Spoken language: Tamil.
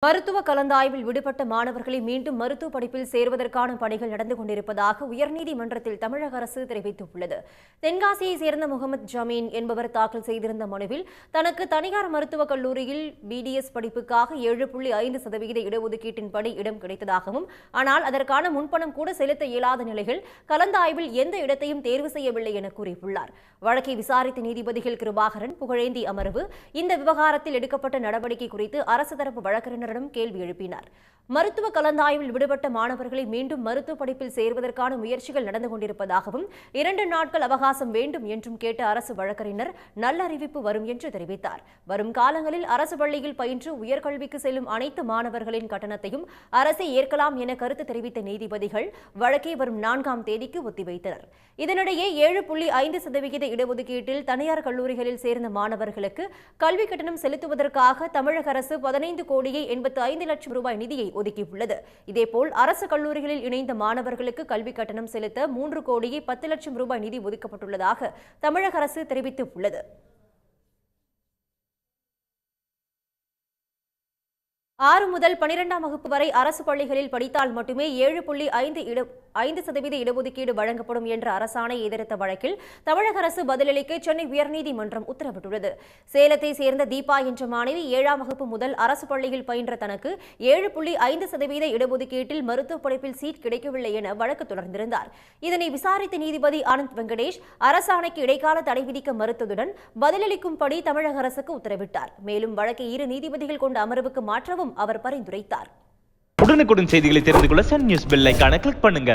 மருத்துவ கலந்தாய்வில் விடுபட்ட மாணவர்களை மீண்டும் மருத்துவ படிப்பில் சேர்வதற்கான பணிகள் நடந்து கொண்டிருப்பதாக உயர்நீதிமன்றத்தில் தமிழக அரசு தெரிவித்துள்ளது. தென்காசியைச் சேர்ந்த முகமது ஜமீன் என்பவர் தாக்கல் செய்திருந்த மனுவில் தனக்கு தனியார் மருத்துவக் கல்லூரியில் பிடிஎஸ் படிப்புக்காக 7.5% இடஒதுக்கீட்டின்படி இடம் கிடைத்ததாகவும், ஆனால் அதற்கான முன்பணம் கூட செலுத்த இயலாத நிலையில் கலந்தாய்வில் எந்த இடத்தையும் தேர்வு செய்யவில்லை என கூறியுள்ளார். வழக்கை விசாரித்த நீதிபதிகள் கிருபாகரன், புகழேந்தி அமர்வு இந்த விவகாரத்தில் எடுக்கப்பட்ட நடவடிக்கை குறித்து அரசு தரப்பு வழக்கறிஞர் கேள்வி எழுப்பினார். மருத்துவ கலந்தாய்வில் விடுபட்ட மாணவர்களை மீண்டும் மருத்துவ படிப்பில் சேர்வதற்கான முயற்சிகள் நடந்து கொண்டிருப்பதாகவும் 2 நாட்கள் அவகாசம் வேண்டும் என்றும் கேட்ட அரசு வழக்கறிஞர் நல்ல அறிவிப்பு வரும் என்று தெரிவித்தார். வரும் காலங்களில் அரசு பள்ளியில் பயின்று உயர்கல்விக்கு செல்லும் அனைத்து மாணவர்களின் கட்டணத்தையும் அரசே ஏற்கலாம் என கருத்து தெரிவித்த நீதிபதிகள் வழக்கை வரும் 4ஆம் தேதிக்கு ஒத்திவைத்தனர். இதனிடையே 7.5% இடஒதுக்கீட்டில் தனியார் கல்லூரிகளில் சேர்ந்த மாணவர்களுக்கு கல்வி கட்டணம் செலுத்துவதற்காக தமிழக அரசு 15,85 லட்சம் ரூபாய் நிதியை ஒதுக்கியுள்ளது. இதேபோல் அரசு கல்லூரிகளில் இணைந்த மாணவர்களுக்கு கல்வி கட்டணம் செலுத்த 3,10 லட்சம் ரூபாய் நிதி ஒதுக்கப்பட்டுள்ளதாக தமிழக அரசு தெரிவித்துள்ளது. 6 முதல் 12ஆம் வகுப்பு வரை அரசு பள்ளிகளில் படித்தால் மட்டுமே 7.5% இடஒதுக்கீடு வழங்கப்படும் என்ற அரசாணையை எதிர்த்த வழக்கில் தமிழக அரசு பதிலளிக்க சென்னை உயர்நீதிமன்றம் உத்தரவிட்டுள்ளது. சேலத்தை சேர்ந்த தீபா என்ற மாணவி 7ஆம் வகுப்பு முதல் அரசு பள்ளியில் பயின்ற தனக்கு 7.5% இடஒதுக்கீட்டில் மருத்துவ படிப்பில் சீட் கிடைக்கவில்லை என வழக்கு தொடர்ந்திருந்தார். இதனை விசாரித்த நீதிபதி ஆனந்த் வெங்கடேஷ் அரசாணைக்கு இடைக்கால தடை விதிக்க மறுத்ததுடன் பதிலளிக்கும்படி தமிழக அரசுக்கு உத்தரவிட்டார். மேலும் வழக்கை 2 நீதிபதிகள் கொண்ட அமர்வுக்கு மாற்றவும் அவர் பரிந்துரைத்தார். உடனுக்குடன் செய்திகளை தெரிந்து கொள்ள சன் நியூஸ் பெல் ஐகானை கிளிக் பண்ணுங்க.